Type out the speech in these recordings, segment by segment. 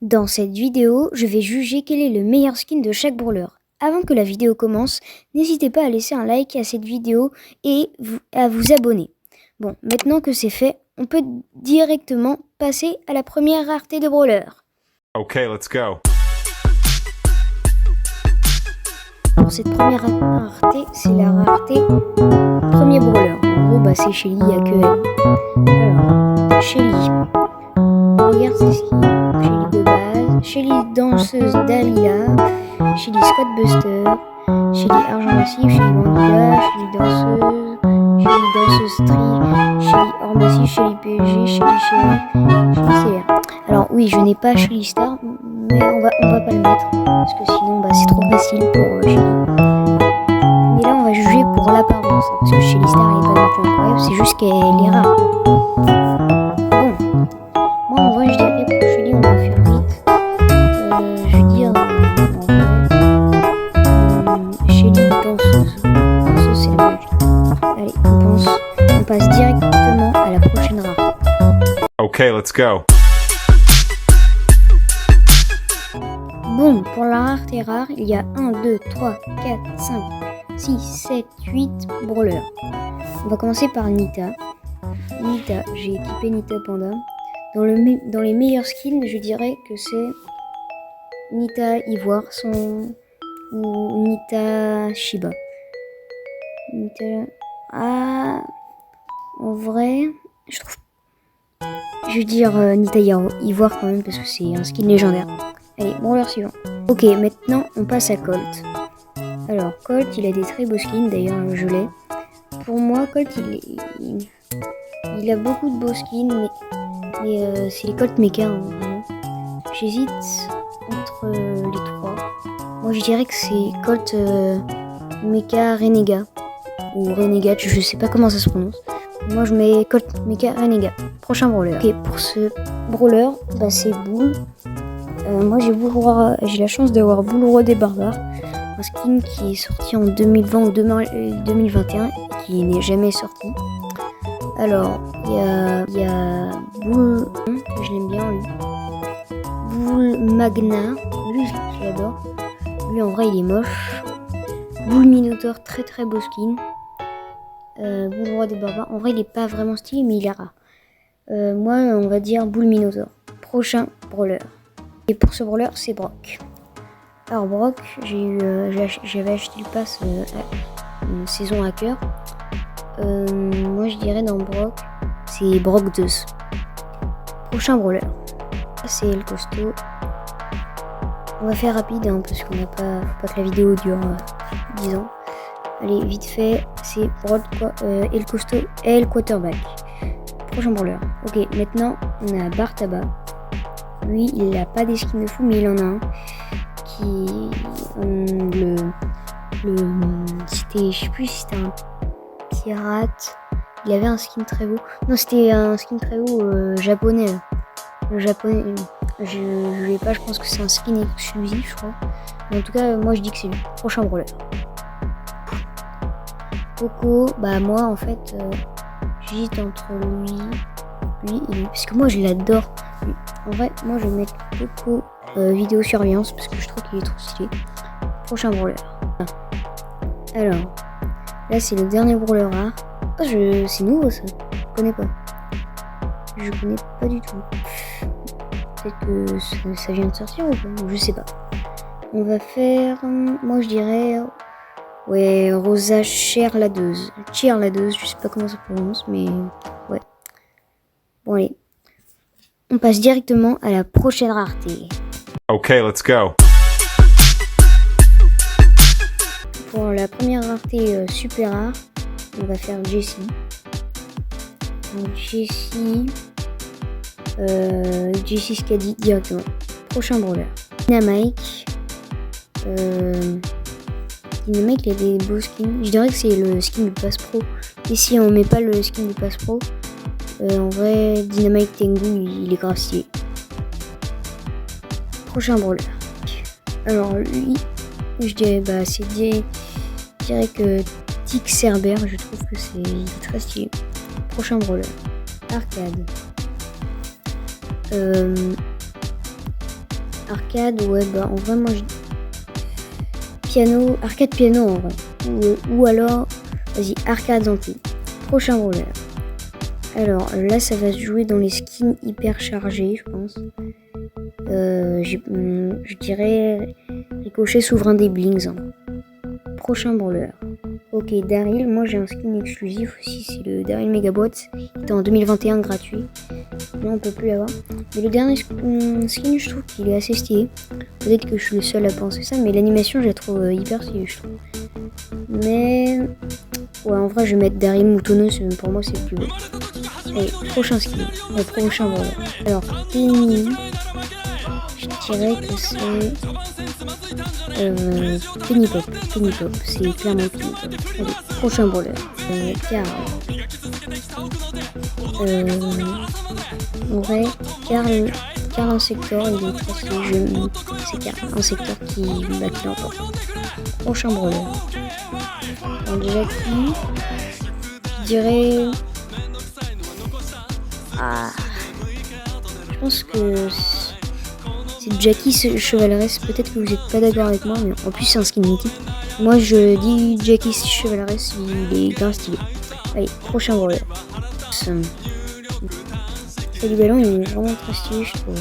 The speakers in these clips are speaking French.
Dans cette vidéo, je vais juger quel est le meilleur skin de chaque brawler. Avant que la vidéo commence, n'hésitez pas à laisser un like à cette vidéo et à vous abonner. Bon, maintenant que c'est fait, on peut directement passer à la première rareté de brawler. Ok, let's go. Alors cette première rareté, c'est la rareté premier brawler. En gros, c'est Shelly, il n'y a que elle. Alors, Shelly. Regarde ses skins. Shelly de base, Shelly danseuse Dalila, Shelly Squad Buster, Shelly argent massif, Shelly bandit, Shelly danseuse Tree, Shelly or massif, Shelly PG, Shelly CR. Alors oui, je n'ai pas Shelly Star, mais on va pas le mettre parce que sinon c'est trop facile pour Shelly. Mais là on va juger pour l'apparence parce que Shelly Star elle est pas non plus incroyable, c'est juste qu'elle est rare. Bon, moi en vrai je dirais pour Shelly on va faire vite. Je veux dire Shelly danseuse. Danseuse c'est le mieux. Allez, on passe directement à la prochaine rareté. Ok, let's go. Bon, pour la rareté rare, il y a 1, 2, 3, 4, 5, 6, 7, 8 brawlers. On va commencer par Nita. Nita, j'ai équipé Nita Panda. Dans les meilleurs skins, je dirais que c'est Nita Ivoire ou Nita Shiba. En vrai, je veux dire Nita Ivoire quand même parce que c'est un skin légendaire. Allez, brawler suivant. Ok, maintenant on passe à Colt. Alors Colt, il a des très beaux skins, d'ailleurs je l'ai. Pour moi, Colt, il a beaucoup de beaux skins, mais c'est les Colt Mecha, hein, vraiment. J'hésite entre les trois. Moi, je dirais que c'est Colt Mecha Renega. Ou Renegade, je sais pas comment ça se prononce. Moi, je mets Colt Mecha Renega. Prochain brawler. Ok, pour ce brawler, c'est Bull. Moi, j'ai la chance d'avoir Bull Roi des Barbares. Un skin qui est sorti en 2020 ou 2021 et qui n'est jamais sorti. Alors, il y a Bull, je l'aime bien lui. Bull Magna, lui je l'adore. Lui en vrai il est moche. Bull Minotaur, très très beau skin. Bull Roi des Barbares, en vrai il est pas vraiment stylé mais il est rare. Moi on va dire Bull Minotaur. Prochain brawler. Et pour ce brawler c'est Brock. Alors Brock, j'avais acheté le pass une saison hacker. Moi je dirais dans Brock, c'est Brock 2. Prochain brawler, c'est El Costo. On va faire rapide parce qu'on n'a pas, faut pas que la vidéo dure 10 ans. Allez, vite fait, c'est Brock El Costo et El Quarterback. Prochain brawler. Ok, maintenant on a Bartaba. Lui, il n'a pas des skins de fou, mais il en a un. C'était, je sais plus si c'était un pirate. Il avait un skin très beau. Non, c'était un skin très beau japonais. Le japonais, je l'ai pas, je pense que c'est un skin exclusif, je crois. Mais en tout cas, moi je dis que c'est lui. Prochain brawler. Coco, moi en fait, j'hésite entre lui et lui. Parce que moi je l'adore. En vrai, moi je vais mettre Coco vidéo surveillance parce que je trouve qu'il est trop stylé. Prochain brawler. Alors, là c'est le dernier brawler rare. Oh, c'est nouveau ça. Je connais pas. Je connais pas du tout. Peut-être que ça vient de sortir ou pas. Je sais pas. On va faire. Moi je dirais. Ouais, Rosa Cheerladeuse. Cheerladeuse, je sais pas comment ça prononce, mais ouais. Bon allez. On passe directement à la prochaine rareté. Ok, let's go. Pour la première rareté super rare, on va faire Jessie. Donc Jessie Scadi directement. Prochain brawler. Dynamite. Dynamite il a des beaux skins. Je dirais que c'est le skin du Pass Pro. Et si on met pas le skin du Pass Pro, en vrai Dynamite Tengu il est grave stylé. Prochain brawler. Alors lui, je dirais que Tic Cerber, je trouve que c'est très stylé. Prochain brawler. Arcade. Arcade, ouais, bah en vrai, moi je. Piano, arcade piano en vrai. Ou alors, vas-y, arcade ampli. Prochain brawler. Alors là, ça va se jouer dans les skins hyper chargés, je pense. Je dirais Ricochet souverain des blings. Hein. Prochain brawler. Ok, Daryl, moi j'ai un skin exclusif aussi, c'est le Daryl Megabot. Il était en 2021 gratuit. Là on peut plus l'avoir. Mais le dernier skin, je trouve qu'il est assez stylé. Peut-être que je suis le seul à penser ça, mais l'animation je la trouve hyper stylée, je trouve. Mais ouais, en vrai je vais mettre Daryl Moutonneuse, pour moi c'est le plus beau. Allez, prochain skin, prochain brawler. Alors, Penny, je dirais que c'est Penny Pop, c'est clairement Penny Pop. Allez, prochain brawler. Carl. En vrai, Carl Insector, il est très stylé. C'est Carl Insector qui l'emporte. Prochain brawler. Alors Jackie, je dirais. Je pense que c'est Jackie Chevaleresse. Peut-être que vous n'êtes pas d'accord avec moi, mais en plus c'est un skin mythique. Moi je dis Jackie Chevaleresse, il est grave stylé. Allez, prochain brawler. Salut ballon, il est vraiment très stylé, je trouve.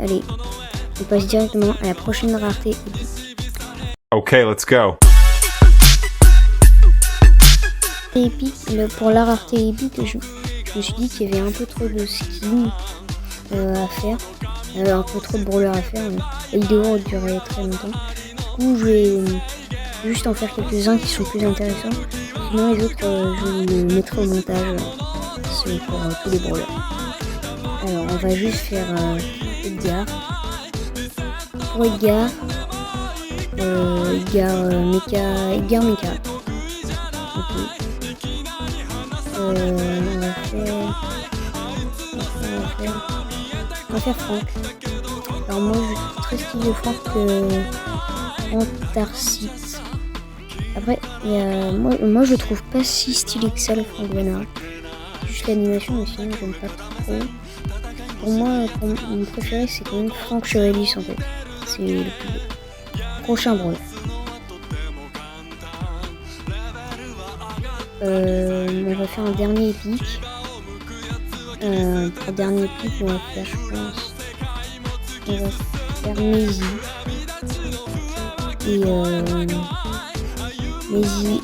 Allez, on passe directement à la prochaine rareté. Ok, let's go. Épique, pour la rareté épique, je me suis dit qu'il y avait un peu trop de skins à faire, un peu trop de brawlers à faire. La vidéo va durer très longtemps. Du coup, je vais juste en faire quelques-uns qui sont plus intéressants. Sinon, les autres, je les mettrai au montage. C'est pour tous les brawlers. Alors, on va juste faire Edgar. Pour Edgar, Edgar Mecha. Ok. On va faire Franck. Alors moi je trouve très stylé Franck Antarcite. Après moi je le trouve pas si stylé que ça le Franck Venard. Juste l'animation, mais sinon j'aime pas trop. Pour moi, mon préféré c'est quand même Franck Chevelis en fait. C'est le plus beau. Prochain brawler. On va faire un dernier épique. Pour dernier épique, on va faire, je pense, on va faire Maisy. Et Maisy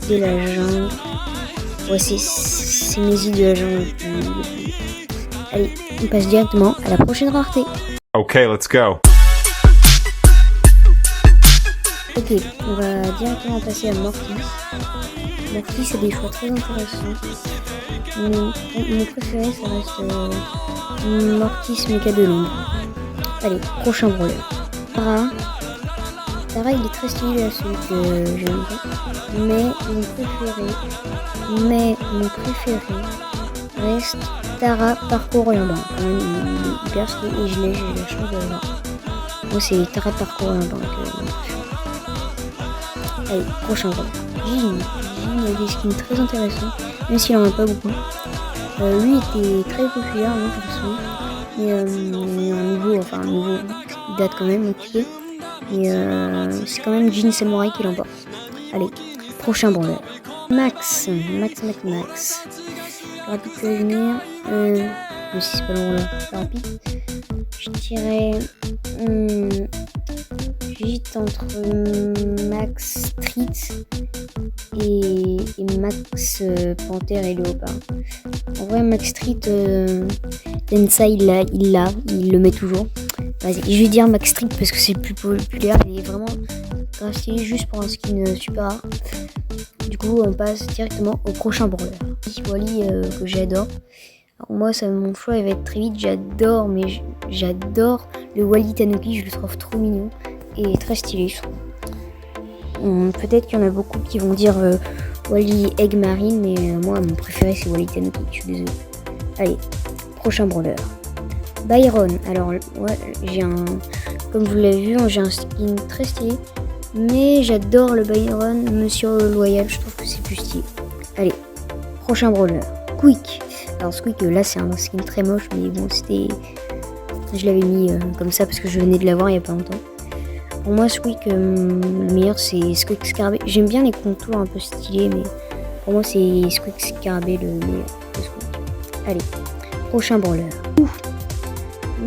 de la jungle. Ouais, c'est Maisy de la jungle. Allez, on passe directement à la prochaine rareté. Ok, let's go. Ok, on va directement passer à Mortis. Mortis a des choix très intéressants. Mon préféré, ça reste Mortis Mecha de l'ombre. Allez, prochain brawler. Tara, il est très stylé à celui que j'aime bien. Mais mon préféré reste Tara Parcours Orient. Quand même, il est hyper stylé et j'ai la chance de l'avoir. Moi, c'est Tara Parcours Orient. Allez, prochain brawler. Jin, il a des skins très intéressants, même s'il en a pas beaucoup. Lui était très populaire, hein, je me souviens. Mais un nouveau, il date quand même un petit peu. Mais c'est quand même Jin Samurai qui l'emporte. Allez, prochain brawler. Max. Rapide que venir. Mais si c'est pas long, c'est rapide. Je dirais. J'hésite entre Max Street et Max Panthère et Léopard. En vrai, Max Street, Densa il le met toujours. Vas-y, je vais dire Max Street parce que c'est le plus populaire. Il est vraiment grave stylé juste pour un skin super rare. Du coup, on passe directement au prochain brawler. Wally que j'adore. Alors moi, mon choix il va être très vite. J'adore le Wally Tanuki. Je le trouve trop mignon et très stylé, je trouve. Peut-être qu'il y en a beaucoup qui vont dire Wally Egg Marine, mais moi, mon préféré c'est Wally Tanuki. Je suis désolé. Allez, prochain brawler. Byron. Alors, ouais, comme vous l'avez vu, j'ai un skin très stylé. Mais j'adore le Byron Monsieur Loyal, je trouve que c'est plus stylé. Allez, prochain brawler. Squeak. Alors Squeak, là c'est un skin très moche, mais bon, c'était Je l'avais mis comme ça parce que je venais de l'avoir il y a pas longtemps. Pour moi, Squeak, le meilleur, c'est Squeak Scarabée. J'aime bien les contours un peu stylés, mais pour moi, c'est Squeak Scarabée le meilleur de Squeak. Allez, prochain brawler.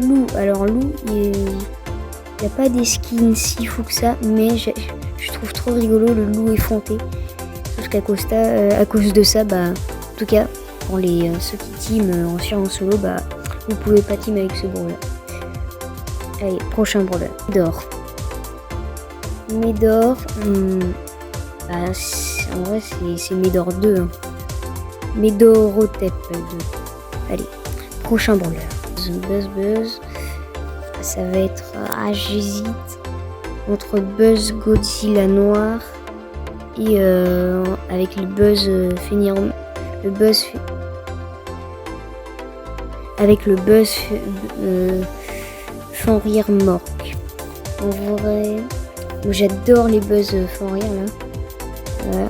Lou. Alors, Lou, il n'y a pas des skins si fous que ça, mais je trouve trop rigolo le loup effronté. Sauf qu'à cause de ça, bah, en tout cas, pour ceux qui team en solo, bah, vous pouvez pas team avec ce brawler. Allez, prochain brawler. Médor, bah, en vrai c'est Médor 2. Hein. Médorotep 2. Allez, prochain brawler. Buzz. Ça va être... j'hésite entre Buzz Godzilla noir et avec le Buzz avec le Buzz Fenrir Mork. En vrai, j'adore les Buzz Fenrir là.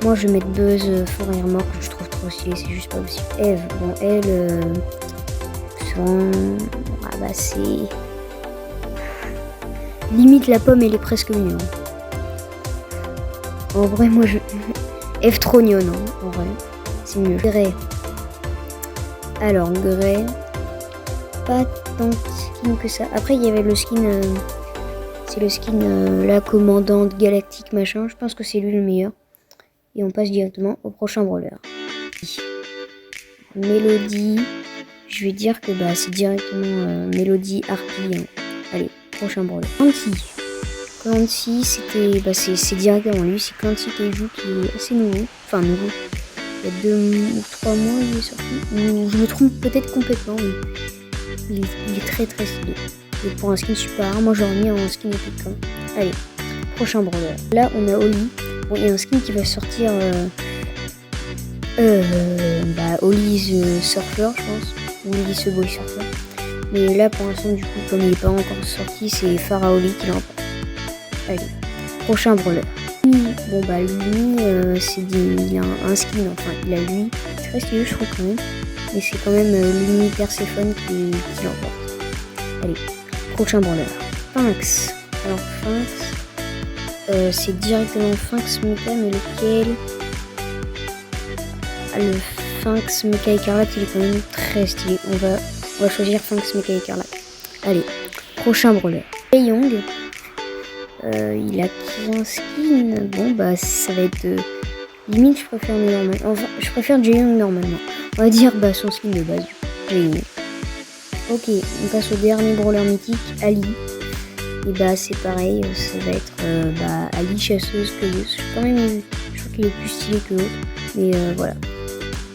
Moi je vais mettre Buzz Fenrir Mork, je trouve trop stylé, c'est juste pas possible. Eve, bon elle, bah c'est limite la pomme, elle est presque mieux. En vrai, moi je Eve Trognon, en vrai, c'est mieux. Grey. Alors Grey, pas tant de skin que ça. Après il y avait le skin, c'est le skin la commandante galactique machin. Je pense que c'est lui le meilleur. Et on passe directement au prochain brawler. Mélodie. Je vais dire que bah c'est directement Mélodie Harpie. Hein. Allez, prochain brawler. Clancy, c'était, bah c'est directement lui. C'est Clancy Keiju qui est assez nouveau. Enfin nouveau. Il y a 2 ou 3 mois il est sorti. Je me trompe peut-être complètement. Mais il est très très stylé. Et pour un skin super rare, moi j'aurais mis en skin épique. Hein. Allez, prochain brawler. Là on a Oli. Bon, il y a un skin qui va sortir. Oli the Surfer, je pense. Oli the Boy Surfer. Mais là pour l'instant, du coup, comme il n'est pas encore sorti, c'est Farah Oli qui l'emporte. Allez, prochain brawler. Bon bah lui, il a un skin, enfin il a lui. Très stylé, je trouve quand même. Mais c'est quand même l'Uni Perséphone qui l'emporte. Allez, prochain brawler. Finks. Alors Finks, c'est directement Finks Mecha, mais lequel? Le Finks Mecha Écarlate, il est quand même très stylé. On va choisir Finks Mecha Écarlate. Allez, prochain brawler. Young. Il a qu'un skin. Bon bah ça va être limite, je préfère normal. Enfin, je préfère Young normalement. On va dire bah son skin de base. Young. Ok, on passe au dernier brawler mythique, Ali. Et bah c'est pareil, ça va être Ali chasseuse que quand même, je trouve qu'il est plus stylé que l'autre. Mais voilà.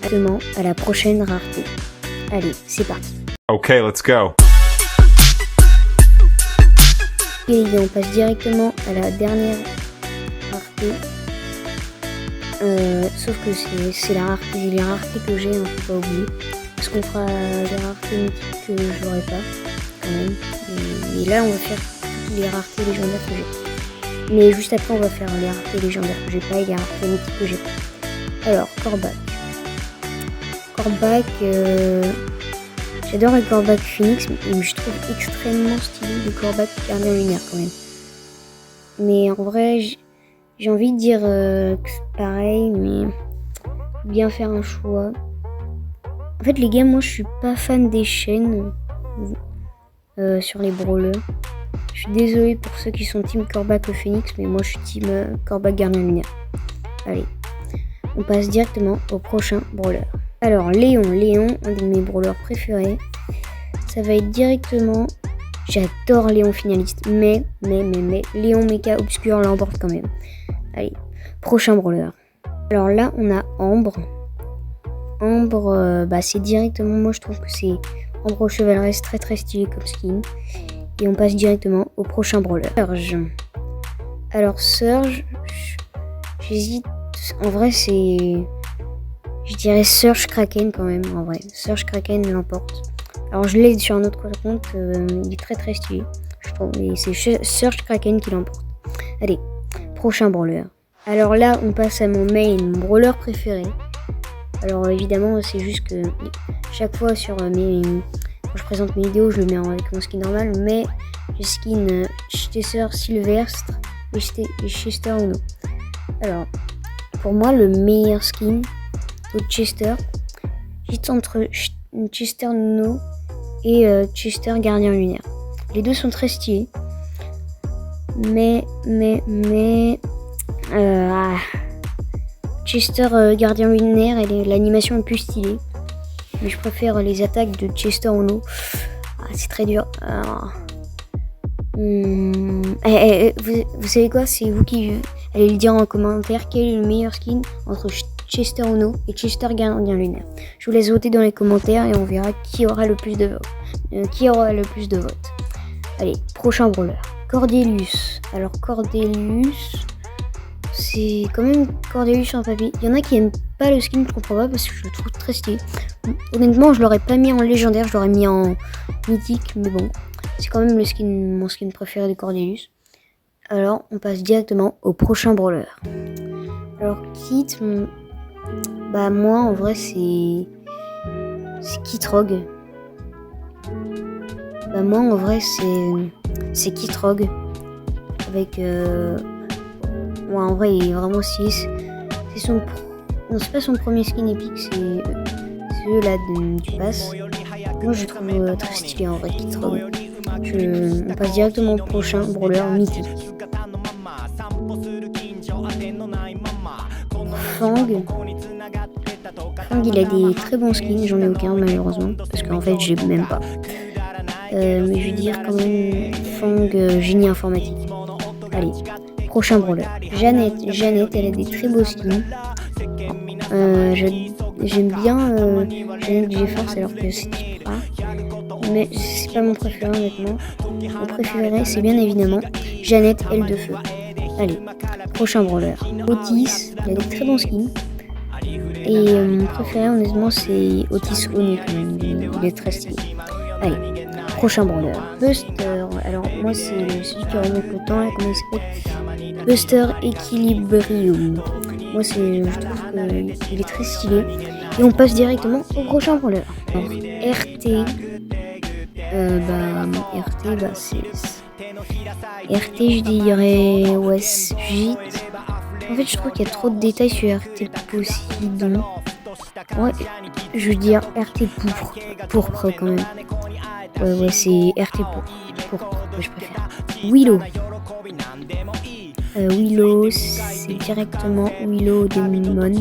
Exactement à la prochaine rareté. Allez, c'est parti. Ok, let's go. Et on passe directement à la dernière rareté. Sauf que c'est la rareté que j'ai, hein, faut pas oublier. Parce qu'on fera les raretés mythiques que je n'aurai pas, quand même. Et là, on va faire toutes les raretés légendaires que j'ai. Mais juste après, on va faire les raretés légendaires que j'ai pas et les raretés mythiques que j'ai pas. Alors, Corbac. J'adore le Corbac Phoenix, mais je trouve extrêmement stylé le Corbac Gardien Lunaire quand même. Mais en vrai, j'ai envie de dire que c'est pareil, mais bien faire un choix. En fait, les gars, moi je suis pas fan des chaînes sur les brawlers. Je suis désolée pour ceux qui sont team Corbac ou Phoenix, mais moi je suis team Corbac Gardien Lunaire. Allez, on passe directement au prochain brawler. Alors, Léon, un de mes brawlers préférés. Ça va être directement... J'adore Léon finaliste, mais Léon Mecha Obscur l'emporte quand même. Allez, prochain brawler. Alors là, on a Ambre. Ambre, c'est directement... Moi, je trouve que c'est Ambre Chevaleresse, très très stylé comme skin. Et on passe directement au prochain brawler. Surge. Alors, Surge, j'hésite... En vrai, c'est... Je dirais Surge Kraken quand même, en vrai. Surge Kraken l'emporte. Alors je l'ai sur un autre compte, il est très très stylé, je trouve. Et c'est Surge Kraken qui l'emporte. Allez, prochain brawler. Alors là, on passe à mon brawler préféré. Alors évidemment, c'est juste que chaque fois sur quand je présente mes vidéos, je le mets avec mon skin normal, mais j'ai skin Chester Sylvestre et Chester Uno. Alors, pour moi, le meilleur skin de Chester, j'hésite entre Chester Uno et Chester Gardien Lunaire. Les deux sont très stylés, mais Chester Gardien Lunaire, l'animation est plus stylée. Mais je préfère les attaques de Chester Uno. C'est très dur. Vous savez quoi? C'est vous qui allez le dire en commentaire. Quel est le meilleur skin entre Chester Uno et Chester Gardien Lunaire? Je vous laisse voter dans les commentaires et on verra qui aura le plus de votes. Allez, prochain brawler. Cordelius. Alors Cordelius, c'est quand même Cordelius en papier. Il y en a qui aiment pas le skin, je comprends pas parce que je le trouve très stylé. Honnêtement, je l'aurais pas mis en légendaire, je l'aurais mis en mythique, mais bon, c'est quand même mon skin préféré de Cordelius. Alors, on passe directement au prochain brawler. Alors, Kit, moi en vrai c'est Kitrog. Moi en vrai c'est Kitrog. Avec en vrai il est vraiment stylé. C'est pas son premier skin épique, c'est ceux là du pass. Moi je trouve très stylé en vrai Kitrog. On passe directement au prochain brawler mythique. Fang, il a des très bons skins, j'en ai aucun malheureusement, parce qu'en fait j'ai même pas. Mais je vais dire quand même Fang, génie informatique. Allez, prochain brawler. Jeannette, elle a des très beaux skins. J'aime bien Jeannette GeForce alors que c'est type A. Mais c'est pas mon préféré honnêtement. Mon préféré c'est bien évidemment Jeannette Aile de Feu. Allez, prochain brawler. Otis, il a des très bons skins. Et mon préféré honnêtement c'est Otis Oni quand même. Il est très stylé. Allez, prochain brawler. Buster, alors moi c'est celui qui remonte le temps, là, comment il s'appelle? Buster Equilibrium. Moi je trouve qu'il est très stylé. Et on passe directement au prochain brawler. Alors, RT. RT je dirais Gîte. En fait je trouve qu'il y a trop de détails sur RT Poséidon. Ouais, je veux dire RT pourpre quand même. Ouais, c'est RT pourpre que je préfère. Willow. Willow, c'est directement Willow Demon.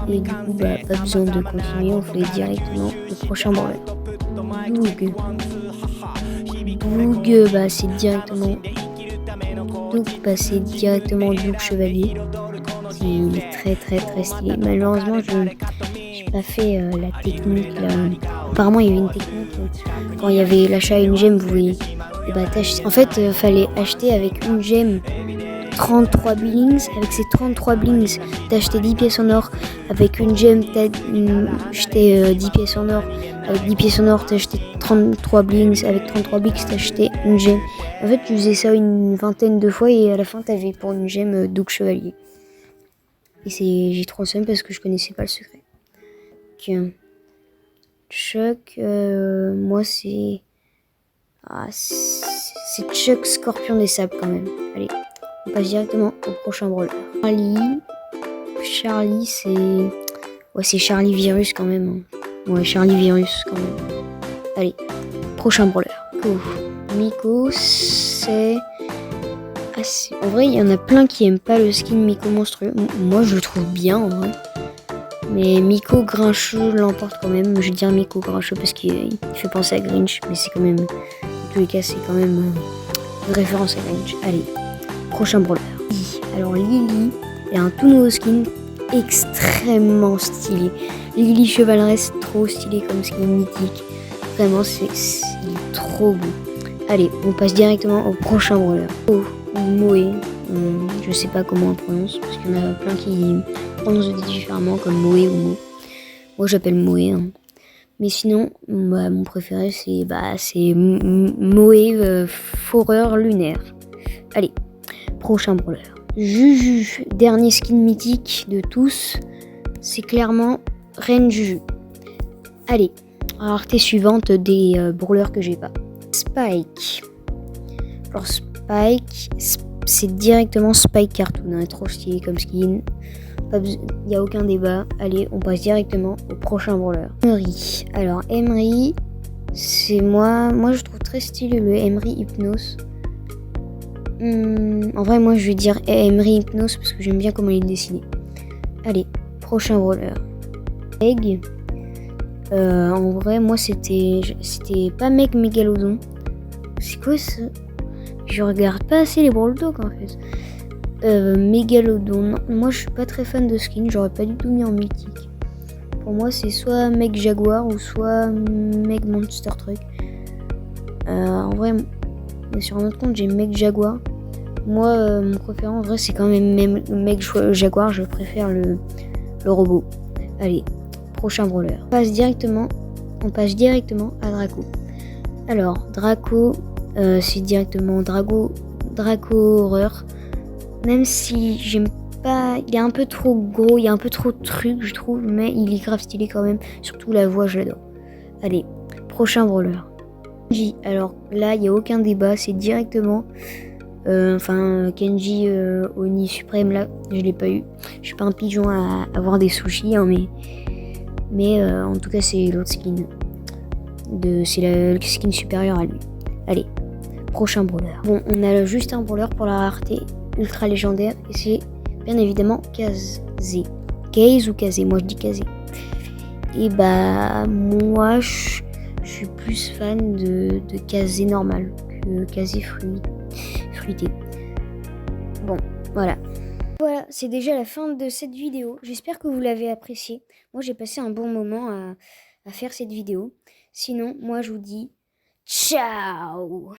Et du coup, pas besoin de continuer, on fait directement le prochain brawler. Boog, c'est directement Doug Chevalier. Il est très très très stylé. Malheureusement, j'ai pas fait la technique là. Apparemment, il y avait une technique quand il y avait l'achat une gemme, vous voyez. En fait, fallait acheter avec une gemme 33 blings. Avec ces 33 blings, t'achetais 10 pièces en or. Avec une gemme, t'achetais 10 pièces en or. Avec 10 pièces en or, t'achetais 33 blings. Avec 33 blings, t'achetais une gemme. En fait, tu faisais ça une vingtaine de fois et à la fin, t'avais pour une gemme Doug Chevalier. Et j'ai trop seum parce que je connaissais pas le secret. Chuck, moi c'est Chuck Scorpion des Sables quand même. Allez, on passe directement au prochain brawler. Charlie, c'est Charlie Virus quand même. Ouais, Charlie Virus quand même. Allez, prochain brawler. Miko, c'est... En vrai, il y en a plein qui aiment pas le skin Miko monstrueux. Moi, je le trouve bien en vrai. Mais Miko Grincheux l'emporte quand même. Je vais dire Miko Grincheux parce qu'il fait penser à Grinch. Mais c'est quand même... En tous les cas, c'est quand même une référence à Grinch. Allez, prochain brawler. Alors Lily, elle a un tout nouveau skin extrêmement stylé. Lily Chevaleresse, trop stylé comme skin mythique. Vraiment, c'est trop beau. Allez, on passe directement au prochain brawler. Moé, je sais pas comment on prononce, parce qu'il y en a plein qui prononcent différemment, comme Moé ou Mo. Moi j'appelle Moé. Hein. Mais sinon, mon préféré c'est Moé Foreur Lunaire. Allez, prochain brawler. Juju, dernier skin mythique de tous, c'est clairement Reine Juju. Allez, rareté suivante des brawlers que j'ai pas. Spike. Alors Spike, c'est directement Spike Cartoon, hein, trop stylé comme skin. Il n'y a aucun débat. Allez, on passe directement au prochain brawler. Emery. Alors Emery, c'est moi je trouve très stylé le Emery Hypnose. En vrai, moi je vais dire Emery Hypnose parce que j'aime bien comment il est dessiné. Allez, prochain brawler. Egg. En vrai, moi c'était pas mec Mégalodon. C'est quoi ça? Je regarde pas assez les Brawl Talk en fait. Mégalodon, non, moi je suis pas très fan de skin, j'aurais pas du tout mis en mythique. Pour moi c'est soit mec Jaguar ou soit mec Monster Truck. En vrai, sur un autre compte j'ai mec Jaguar. Moi mon préféré en vrai c'est quand même mec Jaguar, je préfère le robot. Allez, prochain brawler. On passe directement à Draco. Alors Draco, c'est directement Draco Horreur. Même si j'aime pas, il est un peu trop gros, il y a un peu trop de trucs je trouve, mais il est grave stylé quand même. Surtout la voix, je l'adore. Allez, prochain brawler. Kenji, alors là il n'y a aucun débat, c'est directement Kenji Oni Suprême, là je l'ai pas eu. Je suis pas un pigeon à avoir des sushis, hein, mais en tout cas c'est l'autre skin. C'est le skin supérieur à lui. Allez, prochain brawler. Bon, on a juste un brawler pour la rareté ultra légendaire et c'est bien évidemment Kazé. Gaze ou Kazé, moi je dis Kazé. Et bah moi je suis plus fan de Kazé normal que Kazé fruité. Bon, voilà. Voilà, c'est déjà la fin de cette vidéo. J'espère que vous l'avez appréciée. Moi j'ai passé un bon moment à faire cette vidéo. Sinon, moi je vous dis ciao!